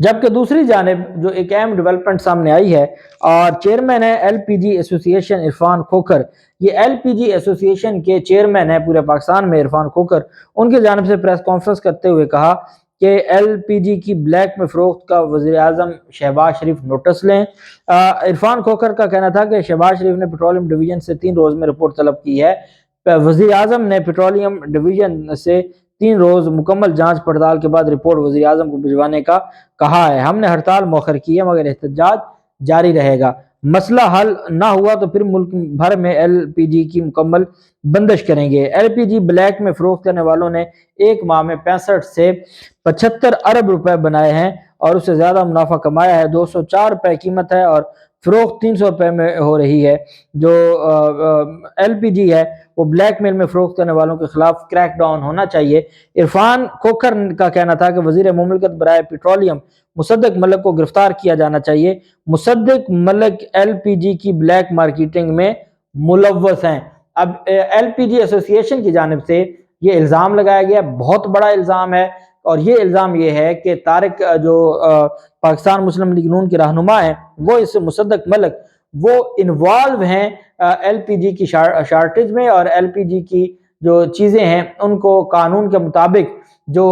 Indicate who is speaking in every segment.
Speaker 1: جبکہ دوسری جانب جو ایک اہم ڈیولپمنٹ سامنے آئی ہے اور چیئرمین ہے ایل پی جی ایسوسی ایشن عرفان کھوکھر، یہ ایل پی جی ایسوسی ایشن کے چیئرمین ہے پورے پاکستان میں عرفان کھوکھر، ان کی جانب سے پریس کانفرنس کرتے ہوئے کہا کہ ایل پی جی کی بلیک میں فروخت کا وزیر اعظم شہباز شریف نوٹس لیں۔ عرفان کھوکھر کا کہنا تھا کہ شہباز شریف نے پیٹرولیم ڈویژن سے 3 روز میں رپورٹ طلب کی ہے، وزیر اعظم نے پیٹرولیم ڈویژن سے 3 روز مکمل جانچ پڑتال کے بعد رپورٹ وزیر اعظم کو بھجوانے کا کہا ہے۔ ہم نے ہڑتال مؤخر کی ہے مگر احتجاج جاری رہے گا، مسئلہ حل نہ ہوا تو پھر ملک بھر میں ایل پی جی کی مکمل بندش کریں گے۔ ایل پی جی بلیک میں فروخت کرنے والوں نے ایک ماہ میں 65 سے 75 ارب روپے بنائے ہیں اور اس سے زیادہ منافع کمایا ہے۔ 204 روپے قیمت ہے اور فروخت 300 روپے میں ہو رہی ہے۔ جو ایل پی جی ہے وہ بلیک میل میں فروخت کرنے والوں کے خلاف کریک ڈاؤن ہونا چاہیے۔ عرفان کھوکھر کا کہنا تھا کہ وزیر مملکت برائے پیٹرولیم مصدق ملک کو گرفتار کیا جانا چاہیے۔ مصدق ملک ایل پی جی کی بلیک مارکیٹنگ میں ملوث ہیں۔ اب ایل پی جی ایسوسی ایشن کی جانب سے یہ الزام لگایا گیا، بہت بڑا الزام ہے، اور یہ الزام یہ ہے کہ طارق جو پاکستان مسلم لیگ نون کے رہنما ہیں وہ اس مصدق ملک وہ انوالو ہیں ایل پی جی کی شارٹیج میں، اور ایل پی جی کی جو چیزیں ہیں ان کو قانون کے مطابق جو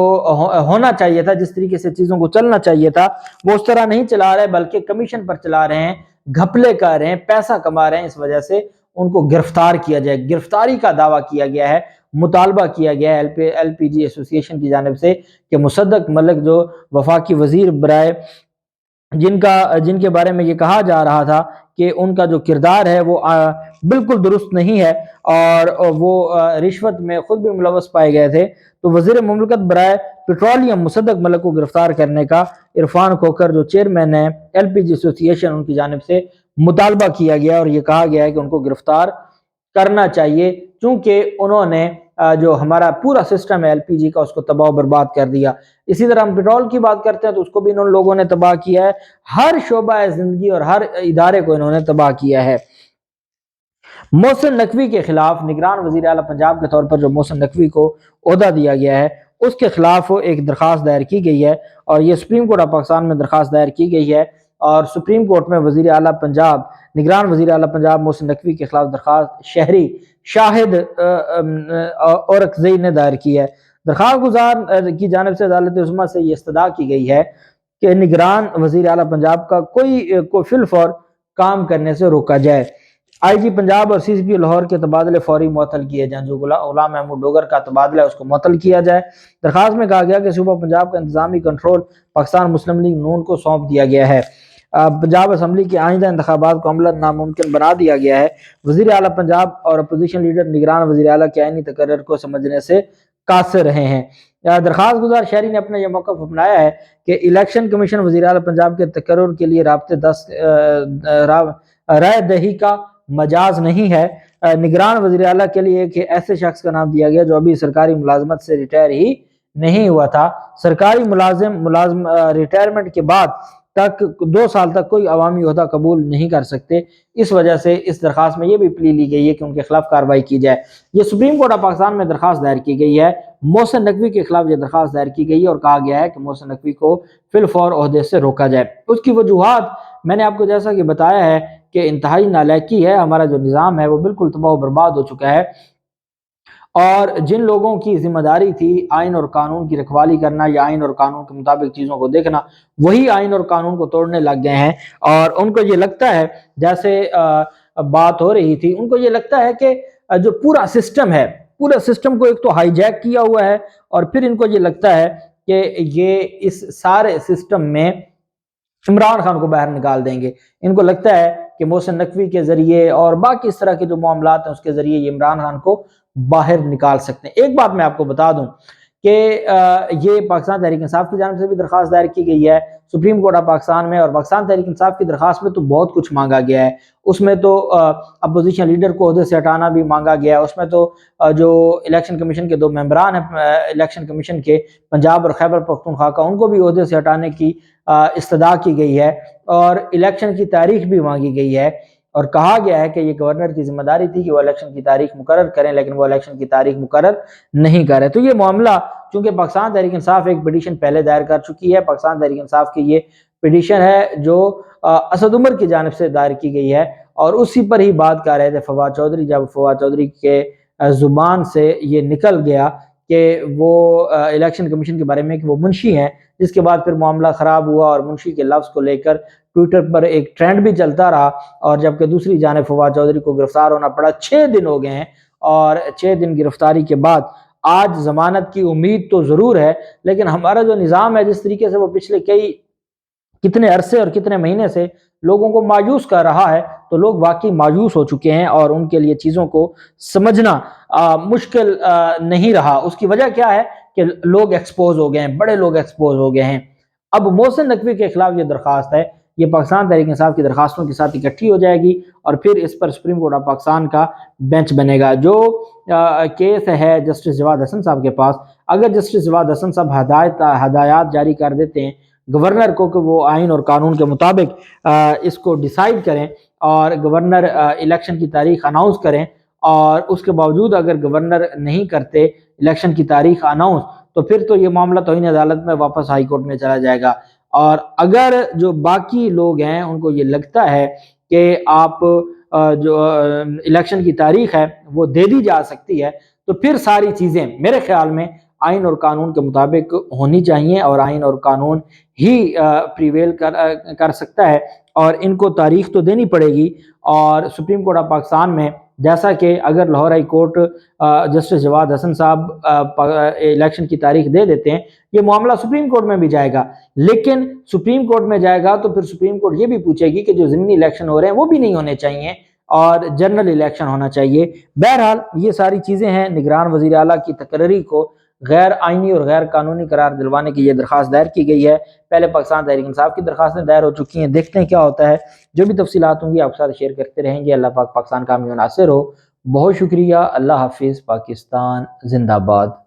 Speaker 1: ہونا چاہیے تھا، جس طریقے سے چیزوں کو چلنا چاہیے تھا وہ اس طرح نہیں چلا رہے، بلکہ کمیشن پر چلا رہے ہیں، گھپلے کر رہے ہیں، پیسہ کما رہے ہیں۔ اس وجہ سے ان کو گرفتار کیا جائے، گرفتاری کا دعویٰ کیا گیا ہے، مطالبہ کیا گیا ہے ایل پی جی ایسوسی ایشن کی جانب سے کہ مصدق ملک جو وفاقی وزیر برائے جن کے بارے میں یہ کہا جا رہا تھا کہ ان کا جو کردار ہے وہ بالکل درست نہیں ہے اور وہ رشوت میں خود بھی ملوث پائے گئے تھے، تو وزیر مملکت برائے پیٹرولیم مصدق ملک کو گرفتار کرنے کا عرفان کھوکھر جو چیئرمین ہے ایل پی جی ایسوسی ایشن ان کی جانب سے مطالبہ کیا گیا، اور یہ کہا گیا ہے کہ ان کو گرفتار کرنا چاہیے، چونکہ انہوں نے جو ہمارا پورا سسٹم ہے ایل پی جی کا اس کو تباہ و برباد کر دیا۔ اسی طرح ہم پیٹرول کی بات کرتے ہیں تو اس کو بھی انہوں لوگوں نے تباہ کیا ہے، ہر شعبہ زندگی اور ہر ادارے کو انہوں نے تباہ کیا ہے۔ محسن نقوی کے خلاف نگران وزیر اعلیٰ پنجاب کے طور پر جو محسن نقوی کو عہدہ دیا گیا ہے اس کے خلاف ایک درخواست دائر کی گئی ہے، اور یہ سپریم کورٹ آف پاکستان میں درخواست دائر کی گئی ہے، اور سپریم کورٹ میں وزیر اعلیٰ پنجاب نگران وزیر اعلیٰ پنجاب محسن نقوی کے خلاف درخواست شہری شاہد اورکزئی نے دائر کی ہے۔ درخواست گزار کی جانب سے عدالت عظمیٰ سے یہ استدعا کی گئی ہے کہ نگران وزیر اعلیٰ پنجاب کا کوئی فی الفور کام کرنے سے روکا جائے، آئی جی پنجاب اور سی سی پی لاہور کے تبادلے فوری معطل کیے جائیں، جو غلام محمود ڈوگر کا تبادلہ ہے اس کو معطل کیا جائے۔ درخواست میں کہا گیا کہ صوبہ پنجاب کا انتظامی کنٹرول پاکستان مسلم لیگ نون کو سونپ دیا گیا ہے، پنجاب اسمبلی کے آئندہ انتخابات کو عملاً ناممکن بنا دیا گیا ہے، وزیر اعلیٰ پنجاب اور اپوزیشن لیڈر نگران وزیر اعلیٰ کے آئینی تقرر کو سمجھنے سے قاصر رہے ہیں۔ درخواست گزار شہری نے اپنا یہ موقف اپنایا ہے کہ الیکشن کمیشن وزیر اعلیٰ پنجاب کے تقرر کے لیے رائے دہی کا مجاز نہیں ہے۔ نگران وزیر اعلیٰ کے لیے ایک ایسے شخص کا نام دیا گیا جو ابھی سرکاری ملازمت سے ریٹائر ہی نہیں ہوا تھا، سرکاری ملازم ریٹائرمنٹ کے بعد تک 2 سال تک کوئی عوامی عہدہ قبول نہیں کر سکتے، اس وجہ سے اس درخواست میں یہ بھی پلی لی گئی ہے کہ ان کے خلاف کارروائی کی جائے۔ یہ سپریم کورٹ آف پاکستان میں درخواست دائر کی گئی ہے، محسن نقوی کے خلاف یہ درخواست دائر کی گئی ہے اور کہا گیا ہے کہ محسن نقوی کو فی الفور عہدے سے روکا جائے۔ اس کی وجوہات میں نے آپ کو جیسا کہ بتایا ہے کہ انتہائی نالائقی ہے، ہمارا جو نظام ہے وہ بالکل تباہ و برباد ہو چکا ہے، اور جن لوگوں کی ذمہ داری تھی آئین اور قانون کی رکھوالی کرنا یا آئین اور قانون کے مطابق چیزوں کو دیکھنا، وہی آئین اور قانون کو توڑنے لگ گئے ہیں، اور ان کو یہ لگتا ہے جیسے بات ہو رہی تھی، ان کو یہ لگتا ہے کہ جو پورا سسٹم ہے، پورا سسٹم کو ایک تو ہائی جیک کیا ہوا ہے، اور پھر ان کو یہ لگتا ہے کہ یہ اس سارے سسٹم میں عمران خان کو باہر نکال دیں گے۔ ان کو لگتا ہے کہ محسن نقوی کے ذریعے اور باقی اس طرح کے جو معاملات ہیں اس کے ذریعے یہ عمران خان کو باہر نکال سکتے ہیں۔ ایک بات میں آپ کو بتا دوں کہ یہ پاکستان تحریک انصاف کی جانب سے بھی درخواست دائر کی گئی ہے سپریم کورٹ آف پاکستان میں، اور پاکستان تحریک انصاف کی درخواست میں تو بہت کچھ مانگا گیا ہے، اس میں تو اپوزیشن لیڈر کو عہدے سے ہٹانا بھی مانگا گیا ہے، اس میں تو جو الیکشن کمیشن کے 2 ممبران ہیں الیکشن کمیشن کے پنجاب اور خیبر پختونخوا کا، ان کو بھی عہدے سے ہٹانے کی استدعا کی گئی ہے، اور الیکشن کی تاریخ بھی مانگی گئی ہے۔ اور کہا گیا ہے کہ یہ گورنر کی ذمہ داری تھی کہ وہ الیکشن کی تاریخ مقرر کریں، لیکن وہ الیکشن کی تاریخ مقرر نہیں کر رہے۔ تو یہ معاملہ چونکہ پاکستان تحریک انصاف ایک پٹیشن پہلے دائر کر چکی ہے، پاکستان تحریک انصاف کی یہ پٹیشن ہے جو اسد عمر کی جانب سے دائر کی گئی ہے، اور اسی پر ہی بات کر رہے تھے فواد چودھری، جب فواد چودھری کے زبان سے یہ نکل گیا کہ وہ الیکشن کمیشن کے بارے میں کہ وہ منشی ہیں، جس کے بعد پھر معاملہ خراب ہوا اور منشی کے لفظ کو لے کر ٹویٹر پر ایک ٹرینڈ بھی چلتا رہا، اور جبکہ دوسری جانب فواد چودھری کو گرفتار ہونا پڑا۔ 6 دن ہو گئے ہیں، اور 6 دن گرفتاری کے بعد آج ضمانت کی امید تو ضرور ہے، لیکن ہمارا جو نظام ہے جس طریقے سے وہ پچھلے کتنے عرصے اور کتنے مہینے سے لوگوں کو مایوس کر رہا ہے، تو لوگ واقعی مایوس ہو چکے ہیں اور ان کے لیے چیزوں کو سمجھنا مشکل نہیں رہا۔ اس کی وجہ کیا ہے کہ لوگ ایکسپوز ہو گئے ہیں، بڑے لوگ ایکسپوز ہو گئے ہیں۔ اب محسن نقوی کے خلاف یہ درخواست ہے، یہ پاکستان تحریک انصاف کی درخواستوں کے ساتھ اکٹھی ہو جائے گی، اور پھر اس پر سپریم کورٹ آف پاکستان کا بینچ بنے گا۔ جو کیس ہے جسٹس جواد حسن صاحب کے پاس، اگر جسٹس جواد حسن صاحب ہدایات جاری کر دیتے ہیں گورنر کو کہ وہ آئین اور قانون کے مطابق اس کو ڈیسائیڈ کریں، اور گورنر الیکشن کی تاریخ اناؤنس کریں، اور اس کے باوجود اگر گورنر نہیں کرتے الیکشن کی تاریخ اناؤنس، تو پھر تو یہ معاملہ توہین عدالت میں واپس ہائی کورٹ میں چلا جائے گا۔ اور اگر جو باقی لوگ ہیں ان کو یہ لگتا ہے کہ آپ جو الیکشن کی تاریخ ہے وہ دے دی جا سکتی ہے، تو پھر ساری چیزیں میرے خیال میں آئین اور قانون کے مطابق ہونی چاہیے، اور آئین اور قانون ہی پریویل کر سکتا ہے، اور ان کو تاریخ تو دینی پڑے گی۔ اور سپریم کورٹ آف پاکستان میں جیسا کہ اگر لاہور ہائی کورٹ جسٹس جواد حسن صاحب الیکشن کی تاریخ دے دیتے ہیں، یہ معاملہ سپریم کورٹ میں بھی جائے گا، لیکن سپریم کورٹ میں جائے گا تو پھر سپریم کورٹ یہ بھی پوچھے گی کہ جو ضمنی الیکشن ہو رہے ہیں وہ بھی نہیں ہونے چاہیے، اور جنرل الیکشن ہونا چاہیے۔ بہرحال یہ ساری چیزیں ہیں۔ نگران وزیر اعلیٰ کی تقرری کو غیر آئینی اور غیر قانونی قرار دلوانے کی یہ درخواست دائر کی گئی ہے۔ پہلے پاکستان تحریک انصاف کی درخواستیں دائر ہو چکی ہیں، دیکھتے ہیں کیا ہوتا ہے۔ جو بھی تفصیلات ہوں گی آپ کے ساتھ شیئر کرتے رہیں گے۔ اللہ پاک پاکستان کا حامی و ناصر ہو۔ بہت شکریہ۔ اللہ حافظ۔ پاکستان زندہ باد۔